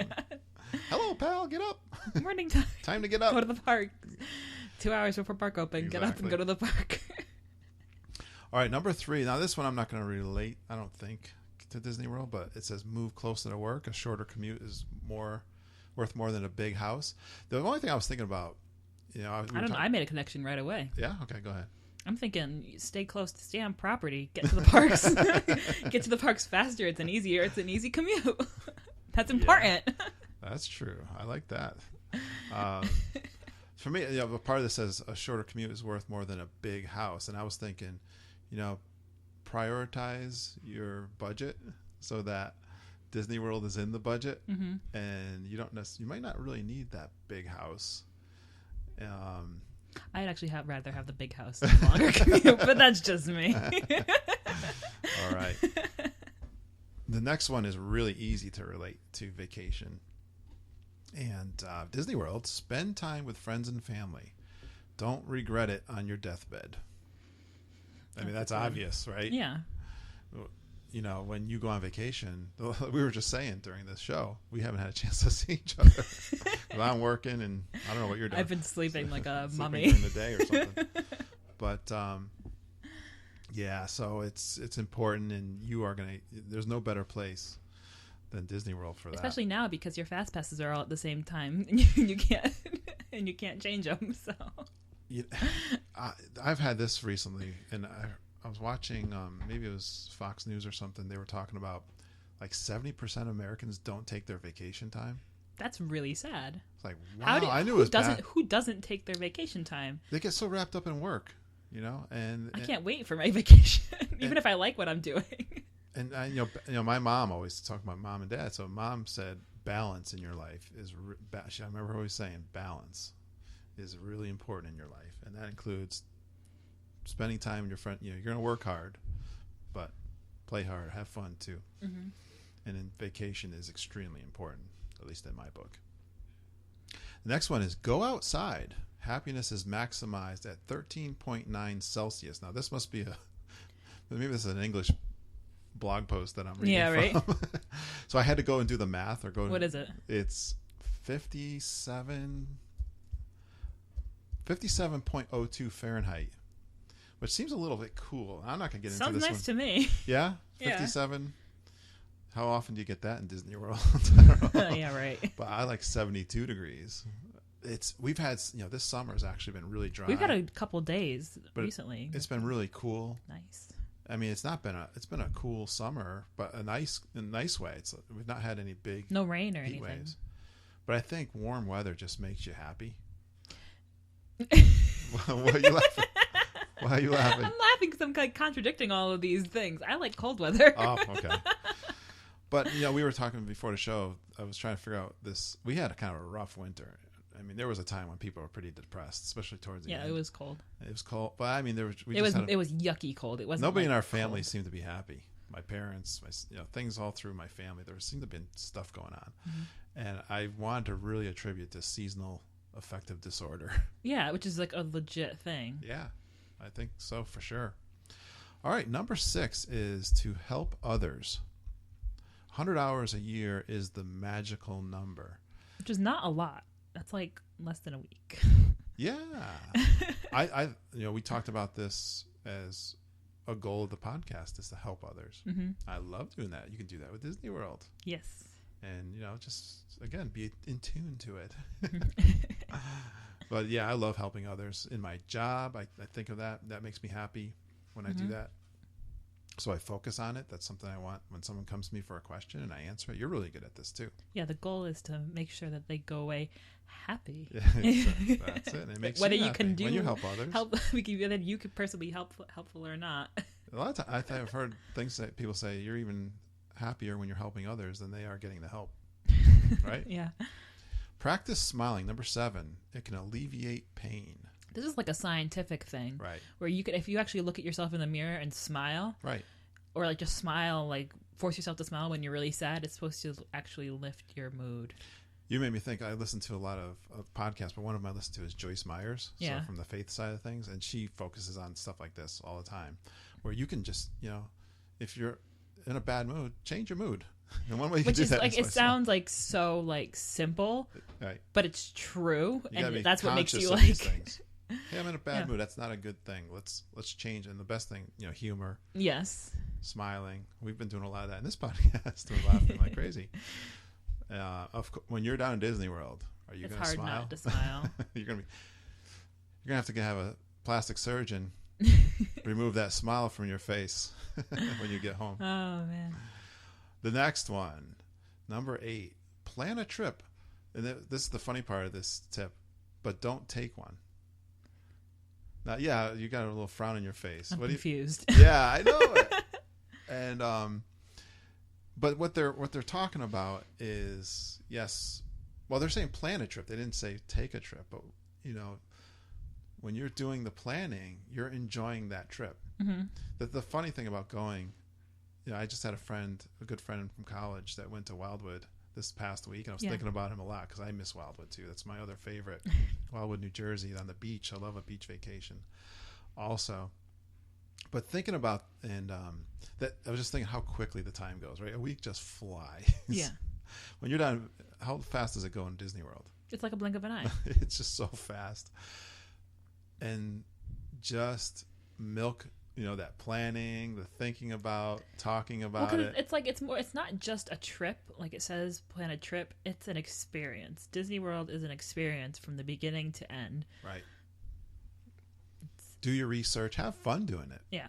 hello pal, get up. Morning time. Time to get up. Go to the park. 2 hours before park open. Exactly. Get up and go to the park. All right, number 3. Now this one I'm not going to relate, I don't think, to Disney World, but it says move closer to work. A shorter commute is worth more than a big house. The only thing I was thinking about, I made a connection right away. Yeah. Okay. Go ahead. I'm thinking, stay on property, get to the parks, get to the parks faster. It's an easy commute. That's important. Yeah, that's true. I like that. For me, part of this says a shorter commute is worth more than a big house, and I was thinking, prioritize your budget so that Disney World is in the budget, and you might not really need that big house. I'd actually rather have the big house than the longer commute, but that's just me. All right. The next one is really easy to relate to vacation. And Disney World, spend time with friends and family. Don't regret it on your deathbed. I mean, that's obvious, right? Yeah. When you go on vacation, we were just saying during this show, we haven't had a chance to see each other. I'm working, and I don't know what you're doing. I've been sleeping like a mummy during the day or something. But so it's important, and there's no better place than Disney World for that. Especially now because your fast passes are all at the same time, and you can't change them. So I've had this recently, and I was watching, maybe it was Fox News or something. They were talking about like 70% of Americans don't take their vacation time. That's really sad. It's like, wow, I knew it was bad. Who doesn't take their vacation time? They get so wrapped up in work, and I can't wait for my vacation, even if I like what I'm doing. And my mom always talked about mom and dad. So mom said balance in your life is. I remember her always saying balance is really important in your life, and that includes spending time with your friend. You're going to work hard, but play hard, have fun too. And then vacation is extremely important, at least in my book. The next one is go outside. Happiness is maximized at 13.9 Celsius. Now this must be maybe this is an English blog post that I'm reading from. Right. So I had to go and do the math what is it? It's 57.02 Fahrenheit, which seems a little bit cool. I'm not going to get into this one. Sounds nice to me. Yeah? 57? How often do you get that in Disney World? Yeah, right. But I like 72 degrees. We've had, this summer has actually been really dry. We've had a couple days recently. It's been really cool. Nice. I mean, it's been a cool summer, but in a nice way. We've not had any no rain or anything. Waves. But I think warm weather just makes you happy. Why are you laughing? Why are you laughing? I'm laughing because I'm like contradicting all of these things. I like cold weather. Oh, okay. But we were talking before the show. I was trying to figure out this. We had a kind of a rough winter. I mean, there was a time when people were pretty depressed, especially towards the end. Yeah, it was cold. It was cold, but I mean, it was yucky cold. It wasn't. Nobody in our family seemed to be happy. My parents, things all through my family. There seemed to have been stuff going on, and I wanted to really attribute to seasonal affective disorder. Yeah, which is like a legit thing. Yeah, I think so for sure. All right, number 6 is to help others. 100 hours a year is the magical number. Which is not a lot. That's like less than a week. Yeah. We talked about this as a goal of the podcast is to help others. Mm-hmm. I love doing that. You can do that with Disney World. Yes. And, just, again, be in tune to it. But, yeah, I love helping others in my job. I think of that. That makes me happy when I do that. So I focus on it. That's something I want when someone comes to me for a question and I answer it. You're really good at this, too. Yeah, the goal is to make sure that they go away happy. Yeah, that's it. It makes whether you you can do when you help others. Whether you could personally be helpful or not. A lot of times, I've heard things that people say, you're even happier when you're helping others than they are getting the help. Right? Yeah. Practice smiling. Number 7. It can alleviate pain. This is like a scientific thing. Right. Where you could, if you actually look at yourself in the mirror and smile. Right. Or like just smile, like force yourself to smile when you're really sad. It's supposed to actually lift your mood. You made me think. I listen to a lot of podcasts, but one of them I listen to is Joyce Meyers. Yeah. So from the faith side of things. And she focuses on stuff like this all the time. Where you can just, if you're in a bad mood, change your mood. And one way you can do that like, it sounds like so like simple, right? But it's true, and that's what makes you like. Hey, I'm in a bad mood. That's not a good thing. Let's change. And the best thing, humor. Yes. Smiling. We've been doing a lot of that in this podcast. We're laughing like crazy. When you're down in Disney World, are you going to smile? It's hard not to smile. You're gonna have to have a plastic surgeon remove that smile from your face when you get home. Oh man. The next one, number 8, plan a trip. And this is the funny part of this tip, but don't take one. Now, yeah, you got a little frown on your face. I'm confused. Yeah, I know it. And but what they're talking about is, yes, well, they're saying plan a trip. They didn't say take a trip, but when you're doing the planning, you're enjoying that trip. Mm-hmm. The funny thing about going. I just had a good friend from college that went to Wildwood this past week, and I was thinking about him a lot because I miss Wildwood too. That's my other favorite. Wildwood, New Jersey, on the beach. I love a beach vacation also. But thinking about, and that I was just thinking how quickly the time goes, right? A week just flies. Yeah. When you're done, how fast does it go in Disney World? It's like a blink of an eye. It's just so fast. And just milk that planning, the thinking about, talking about it. It's like it's not just a trip, like it says plan a trip. It's an experience. Disney World is an experience from the beginning to end. Right. Do your research. Have fun doing it. Yeah.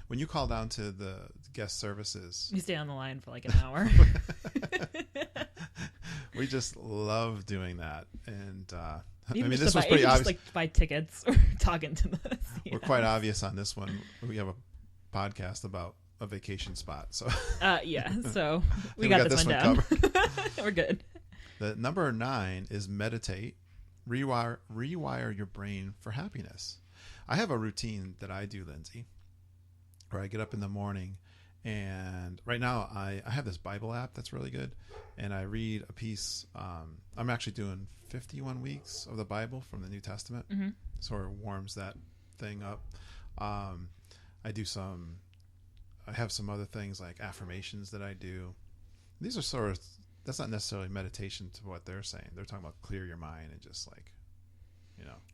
When you call down to the guest services, you stay on the line for like an hour. We just love doing that, and this was pretty obvious. Just like buy tickets or talking to the. We're quite obvious on this one. We have a podcast about a vacation spot, so. Yeah, so we got this one down. Covered. We're good. The number 9 is meditate. Rewire your brain for happiness. I have a routine that I do, Lindsay, where I get up in the morning. And right now, I have this Bible app that's really good, and I read a piece. I'm actually doing 51 weeks of the Bible from the New Testament, sort of warms that thing up. I have some other things like affirmations that I do. These are that's not necessarily meditation to what they're saying. They're talking about clear your mind and just like,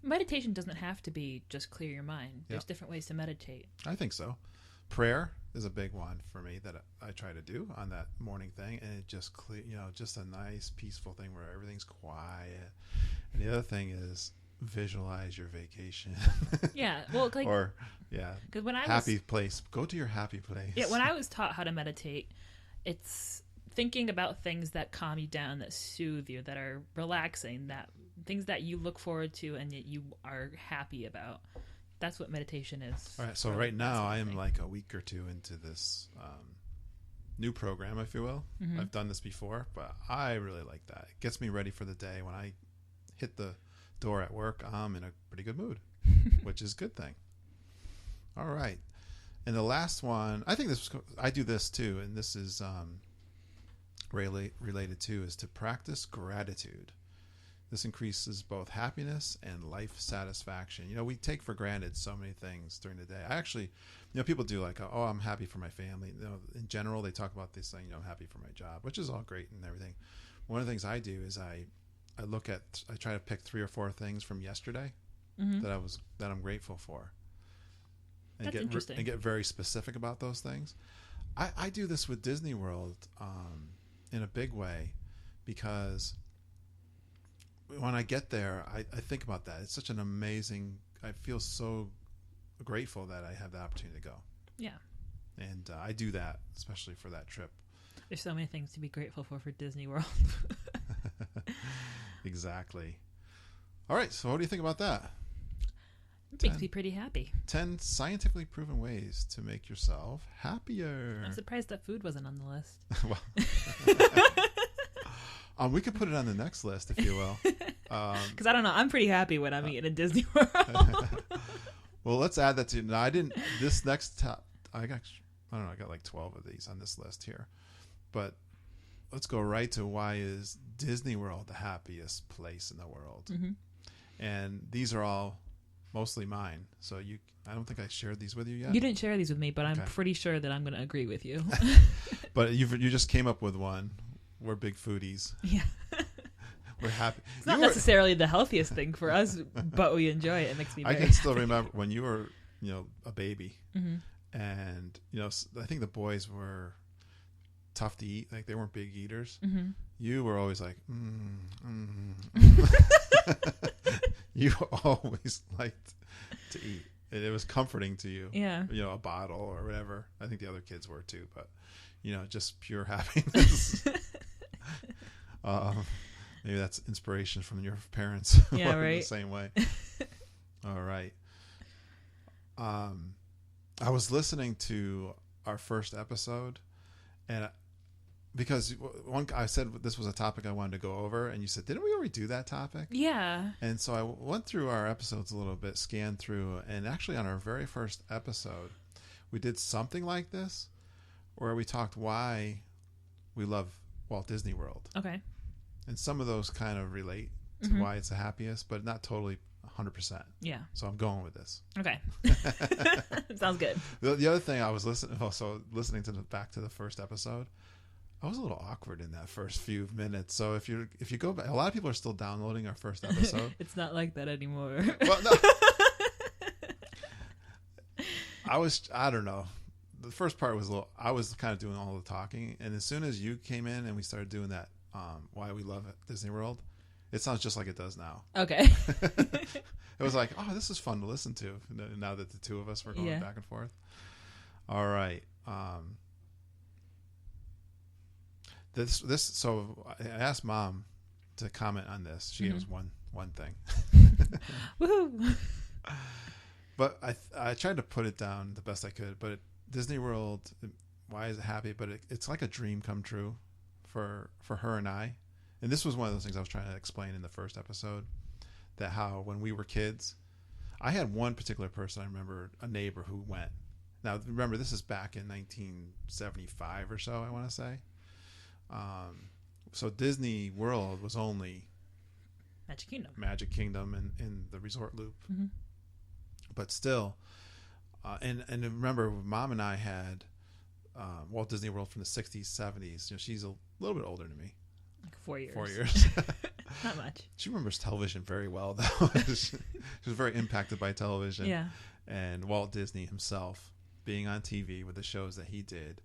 Meditation doesn't have to be just clear your mind. There's different ways to meditate. I think so. Prayer is a big one for me that I try to do on that morning thing, and it just just a nice peaceful thing where everything's quiet. And the other thing is visualize your vacation. Yeah, well, like, or because when place, go to your happy place. Yeah, when I was taught how to meditate, it's thinking about things that calm you down, that soothe you, that are relaxing, that things that you look forward to and that you are happy about. That's what meditation is. All right. So right now I am like a week or two into this new program, if you will. Mm-hmm. I've done this before, but I really like that. It gets me ready for the day. When I hit the door at work, I'm in a pretty good mood, which is a good thing. All right. And the last one, I think I do this too, and this is related to, is to practice gratitude. This increases both happiness and life satisfaction. We take for granted so many things during the day. I actually, people do like, oh, I'm happy for my family. In general, they talk about this thing, I'm happy for my job, which is all great and everything. One of the things I do is I try to pick 3 or 4 things from yesterday that I'm grateful for. And That's interesting. And get very specific about those things. I do this with Disney World in a big way, because when I get there, I think about that. It's such an amazing, I feel so grateful that I have the opportunity to go. Yeah. And I do that, especially for that trip. There's so many things to be grateful for Disney World. Exactly. All right. So what do you think about that? It makes me pretty happy. 10 scientifically proven ways to make yourself happier. I'm surprised that food wasn't on the list. Well, we could put it on the next list, if you will. Because I don't know. I'm pretty happy when I'm eating at Disney World. Well, let's add that to. No, I didn't. This next top, I don't know. I got like 12 of these on this list here, but let's go right to why is Disney World the happiest place in the world? Mm-hmm. And these are all mostly mine. So I don't think I shared these with you yet. You didn't share these with me, but I'm pretty sure that I'm going to agree with you. But you just came up with one. We're big foodies. Yeah. We're happy. It's not necessarily the healthiest thing for us, but we enjoy it. It makes me very I can still remember when you were, a baby. Mm-hmm. And, I think the boys were tough to eat. Like, they weren't big eaters. Mm-hmm. You were always like, You always liked to eat. And it was comforting to you. Yeah. A bottle or whatever. I think the other kids were too, but, just pure happiness. Maybe that's inspiration from your parents. Yeah, right. The same way. All right. I was listening to our first episode, and because I said this was a topic I wanted to go over, and you said, didn't we already do that topic? Yeah. And so I went through our episodes a little bit, scanned through, and actually on our very first episode, we did something like this, where we talked why we love Walt Disney World. Okay. And some of those kind of relate to why it's the happiest, but not totally 100%. Yeah. So I'm going with this. Okay. Sounds good. The other thing I was listening back to the first episode, I was a little awkward in that first few minutes. So if you go back, a lot of people are still downloading our first episode. It's not like that anymore. Well, no. I don't know. The first part was I was kind of doing all the talking, and as soon as you came in and we started doing that, why we love Disney World, it sounds just like it does now. Okay. It was like, oh, this is fun to listen to now that the two of us were going back and forth. All right. So I asked Mom to comment on this. She gave us one thing. Woohoo! But I tried to put it down the best I could. But Disney World, why is it happy? But it's like a dream come true for her and I. And this was one of those things I was trying to explain in the first episode, that how when we were kids, I had one particular person I remember, a neighbor who went. Now remember, this is back in 1975 or so, I want to say. So Disney World was only Magic Kingdom and the resort loop. Mm-hmm. But still, and remember, Mom and I had Walt Disney World from the 60s, 70s. She's a little bit older than me. Like 4 years. 4 years. Not much. She remembers television very well, though. She was very impacted by television. Yeah. And Walt Disney himself being on TV with the shows that he did.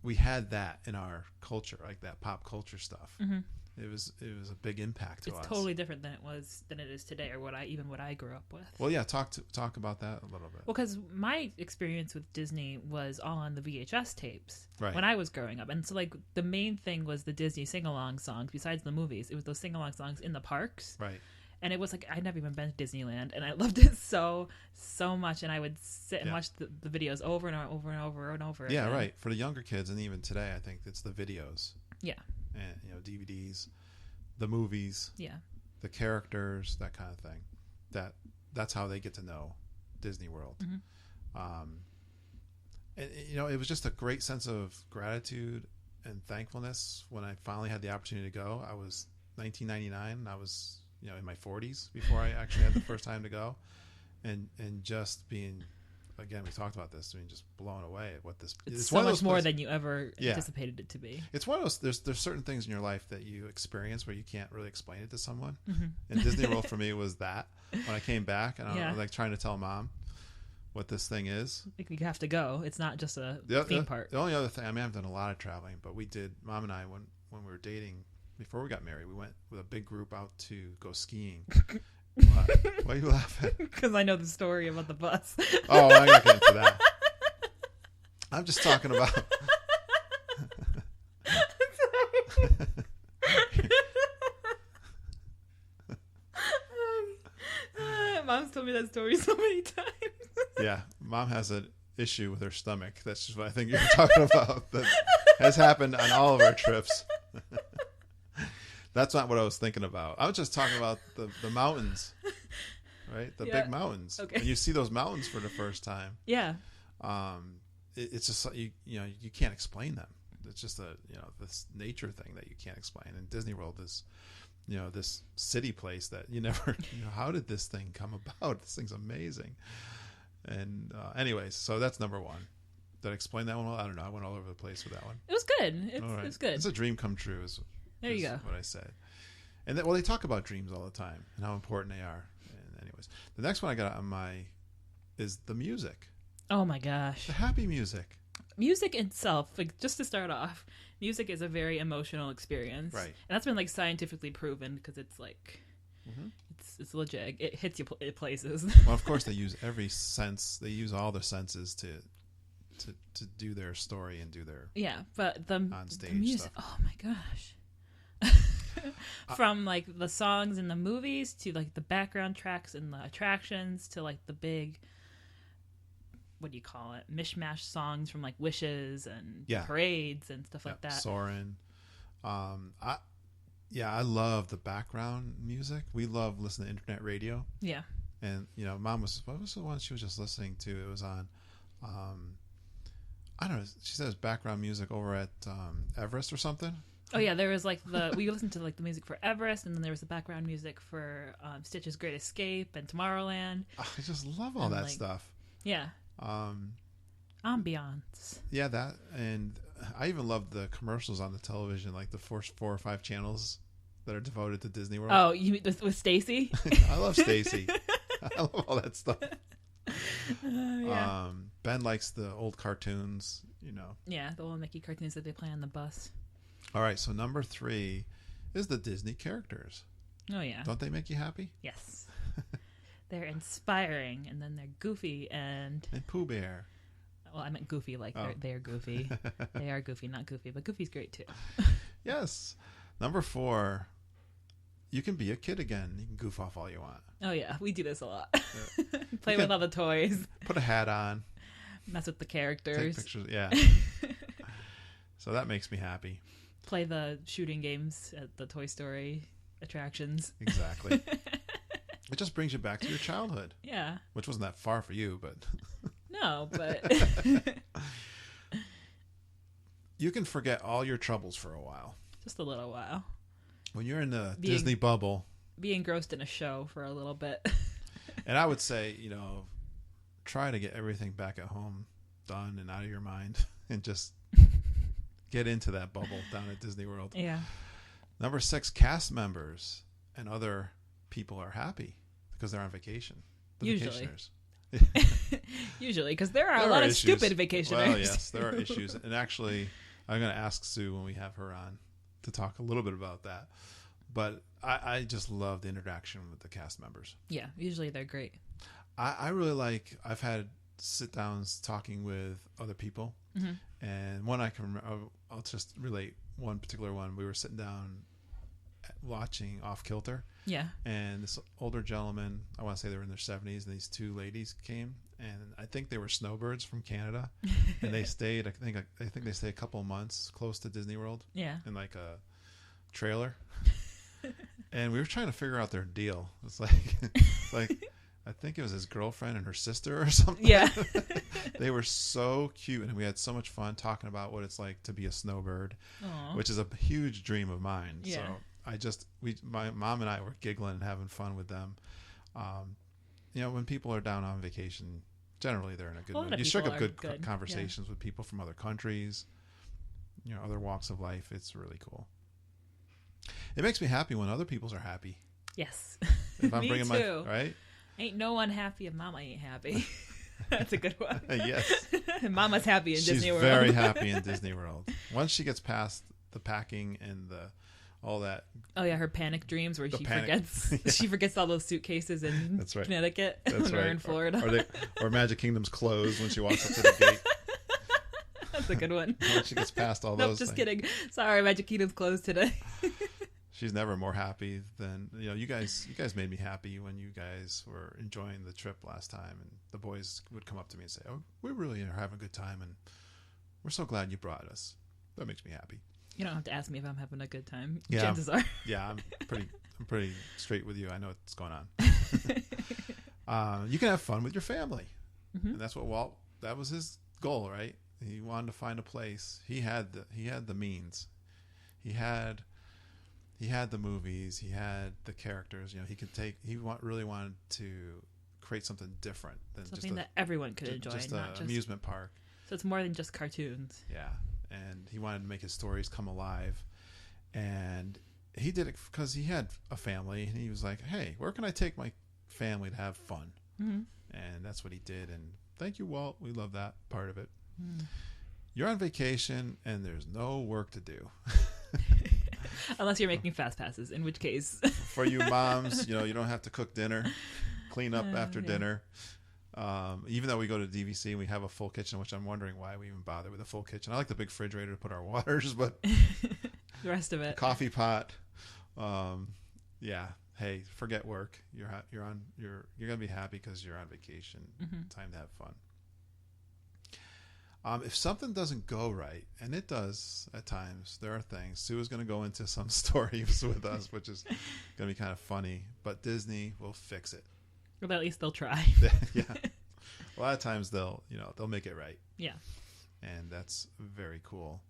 We had that in our culture, like that pop culture stuff. Mm-hmm. It was a big impact to us. It's totally different than it is today, or what I grew up with. Well, yeah, talk about that a little bit. Well, because my experience with Disney was all on the VHS tapes when I was growing up, and so like the main thing was the Disney sing-along songs. Besides the movies, it was those sing-along songs in the parks. Right. And it was like I'd never even been to Disneyland, and I loved it so much. And I would sit and watch the videos over and over and over and over. Yeah, again. right. For the younger kids, and even today, I think it's the videos. Yeah. And DVDs, the movies. Yeah. The characters, that kind of thing. That's how they get to know Disney World. Mm-hmm. And it was just a great sense of gratitude and thankfulness when I finally had the opportunity to go. I was 1999. I was, in my 40s before I actually had the first time to go, and just being, again, we talked about this, just blown away at what this. It's so much more than you ever anticipated it to be. It's one of those. There's certain things in your life that you experience where you can't really explain it to someone. Mm-hmm. And Disney World for me was that. When I came back and I was like trying to tell Mom what this thing is. Like, you have to go. It's not just a theme park. The only other thing, I've done a lot of traveling, but we did. Mom and I, when we were dating, before we got married, we went with a big group out to go skiing. Why are you laughing? Because I know the story about the bus. Oh, I'm not getting into that. I'm just talking about. Mom's told me that story so many times. Yeah, Mom has an issue with her stomach. That's just what I think you're talking about. That has happened on all of our trips. That's not what I was thinking about. I was just talking about the mountains, right? The big mountains. Okay. When you see those mountains for the first time. Yeah. It's just you can't explain them. It's just this nature thing that you can't explain. And Disney World is, this city place that you never. How did this thing come about? This thing's amazing. And anyways, so that's number one. Did I explain that one well? I don't know. I went all over the place with that one. It was good. It's good. It's a dream come true. There you go. What I said. And they talk about dreams all the time and how important they are. And anyways, the next one I got on is the music. Oh my gosh. The happy music. Music itself, just to start off, music is a very emotional experience. Right. And that's been scientifically proven because it's it's legit. It hits you places. Well, of course they use every sense. They use all their senses to do their story and do their but the music stuff. Oh my gosh. From the songs in the movies to the background tracks and the attractions to the big, what do you call it, mishmash songs from Wishes and parades and stuff like that. Soarin'. I love the background music. We love listening to internet radio. Yeah. And Mom what was the one she was just listening to? It was on I don't know, she says background music over at Everest or something. Oh yeah, there was we listened to the music for Everest, and then there was the background music for Stitch's Great Escape and Tomorrowland. I just love all that stuff. Yeah. Ambiance. Yeah, that, and I even love the commercials on the television, the first 4 or 5 channels that are devoted to Disney World. Oh, you mean with Stacy? I love Stacy. I love all that stuff. Yeah. Ben likes the old cartoons, Yeah, the old Mickey cartoons that they play on the bus. All right, so number 3 is the Disney characters. Oh, yeah. Don't they make you happy? Yes. They're inspiring, and then they're goofy and Pooh Bear. Well, I meant goofy, they're goofy. They are goofy, not goofy, but Goofy's great too. Yes. Number 4, you can be a kid again. You can goof off all you want. Oh, yeah. We do this a lot. Play with all the toys. Put a hat on. Mess with the characters. Take pictures. Yeah. So that makes me happy. Play the shooting games at the Toy Story attractions. Exactly. It just brings you back to your childhood. Yeah. Which wasn't that far for you, but... No, but... You can forget all your troubles for a while. Just a little while. When you're in the Disney bubble. Be engrossed in a show for a little bit. And I would say, try to get everything back at home done and out of your mind. And just get into that bubble down at Disney World. Yeah. Number 6, cast members and other people are happy because they're on vacation. Usually. Usually, because there are a lot of stupid vacationers. Well, yes, there are issues. And actually, I'm going to ask Sue when we have her on to talk a little bit about that. But I just love the interaction with the cast members. Yeah, usually they're great. I really I've had sit-downs talking with other people. Mm-hmm. And one I can remember, I'll just relate one particular one. We were sitting down watching Off Kilter. Yeah. And this older gentleman, I want to say they were in their 70s, and these 2 ladies came, and I think they were snowbirds from Canada, and they stayed. I think they stayed a couple of months close to Disney World. Yeah. In a trailer, and we were trying to figure out their deal. It's I think it was his girlfriend and her sister or something. Yeah. They were so cute, and we had so much fun talking about what it's like to be a snowbird. Aww. Which is a huge dream of mine. Yeah. So my mom and I were giggling and having fun with them. When people are down on vacation, generally they're in a good mood. You strike up good conversations with people from other countries, other walks of life. It's really cool. It makes me happy when other people's are happy. Yes. If I'm bringing too. Right? Ain't no one happy if Mama ain't happy. That's a good one. Yes. Mama's happy in Disney World. She's very happy in Disney World. Once she gets past the packing and all that. Oh yeah, her panic dreams where she forgets all those suitcases in That's right. Connecticut That's when right. we're in Florida. Or Magic Kingdom's closed when she walks up to the gate. That's a good one. Once she gets past all those just things. kidding. Sorry, Magic Kingdom's closed today. She's never more happy than you guys. You guys made me happy when you guys were enjoying the trip last time, and the boys would come up to me and say, "Oh, we really are having a good time, and we're so glad you brought us." That makes me happy. You don't have to ask me if I'm having a good time. Yeah. Chances are. Yeah, I'm pretty straight with you. I know what's going on. You can have fun with your family, and that's what that was his goal, right? He wanted to find a place. He had the means. He had the movies. He had the characters. He really wanted to create something different than something that everyone could enjoy, just not an amusement park. So it's more than just cartoons. Yeah, and he wanted to make his stories come alive, and he did it because he had a family, and he was like, "Hey, where can I take my family to have fun?" Mm-hmm. And that's what he did. And thank you, Walt. We love that part of it. Mm. You're on vacation, and there's no work to do. Unless you're making fast passes, in which case. For you moms, you don't have to cook dinner, clean up after dinner. Even though we go to DVC and we have a full kitchen, which I'm wondering why we even bother with a full kitchen. I like the big refrigerator to put our waters, but the rest of it, coffee pot. Yeah. Hey, forget work. You're gonna be happy because you're on vacation. Mm-hmm. Time to have fun. If something doesn't go right, and it does at times, there are things. Sue is going to go into some stories with us, which is going to be kind of funny. But Disney will fix it. Well, at least they'll try. Yeah, a lot of times they'll make it right. Yeah, and that's very cool.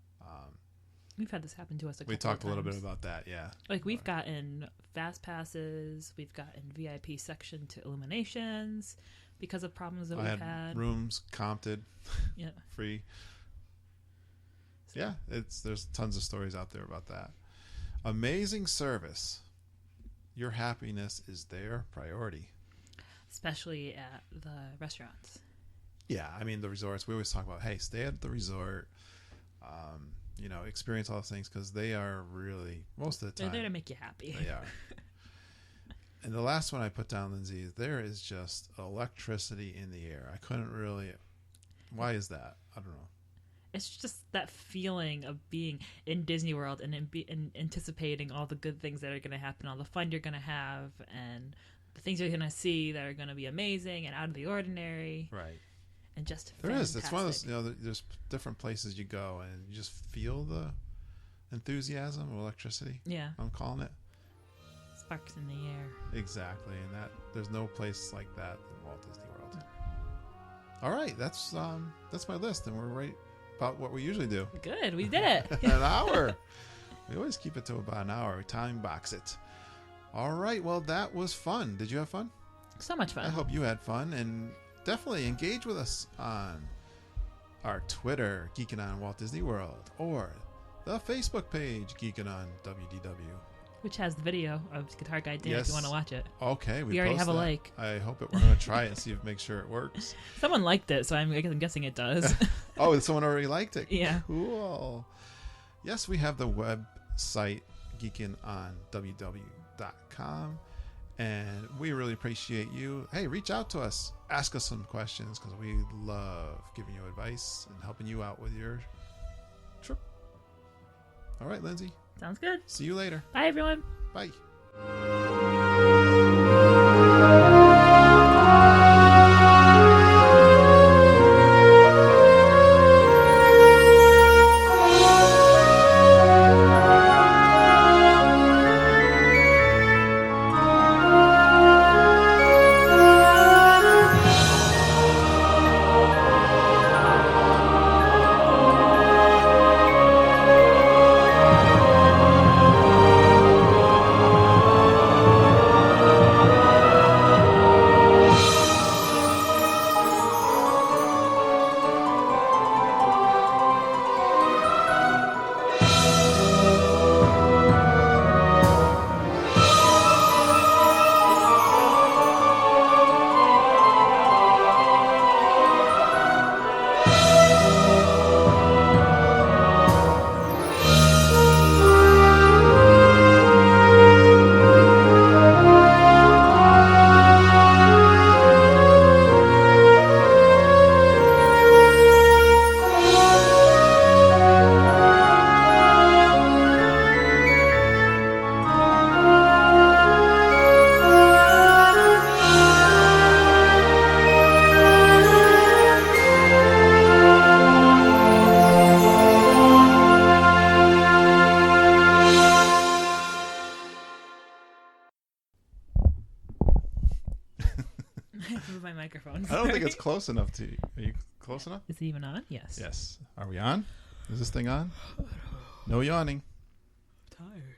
We've had this happen to us. We talked a little bit about that. Yeah, like we've gotten fast passes. We've gotten VIP section to Illuminations. Because of problems that we've had. Rooms comped, yeah, free. So. Yeah, there's tons of stories out there about that. Amazing service. Your happiness is their priority. Especially at the restaurants. Yeah, I mean the resorts. We always talk about, hey, stay at the resort. Experience all those things because they are really most of the time. They're there to make you happy. They are. And the last one I put down, Lindsay, is there is just electricity in the air. I couldn't really. Why is that? I don't know. It's just that feeling of being in Disney World and anticipating all the good things that are going to happen, all the fun you're going to have, and the things you're going to see that are going to be amazing and out of the ordinary. Right. And just there fantastic. Is. It's one of those. There's different places you go and you just feel the enthusiasm of electricity. Yeah. I'm calling it. Sparks in the air. Exactly, and there's no place like that in Walt Disney World. All right, that's my list, and we're right about what we usually do. Good, we did it. An hour. We always keep it to about an hour. We time box it. All right, well, that was fun. Did you have fun? So much fun. I hope you had fun, and definitely engage with us on our Twitter, Geekin on Walt Disney World, or the Facebook page, Geekin on WDW. Which has the video of Guitar Guide Dan if you want to watch it. Okay, we already have a like. I hope it. We're going to try it and see if make sure it works. Someone liked it, so I'm guessing it does. Oh, someone already liked it. Yeah. Cool. Yes, we have the website geekinonwdw.com, and we really appreciate you. Hey, reach out to us. Ask us some questions because we love giving you advice and helping you out with your trip. All right, Lindsay. Sounds good. See you later. Bye, everyone. Bye. Move my microphone. I don't think it's close enough to you. Are you close enough? Is it even on? Yes. Yes. Are we on? Is this thing on? No yawning. I'm tired.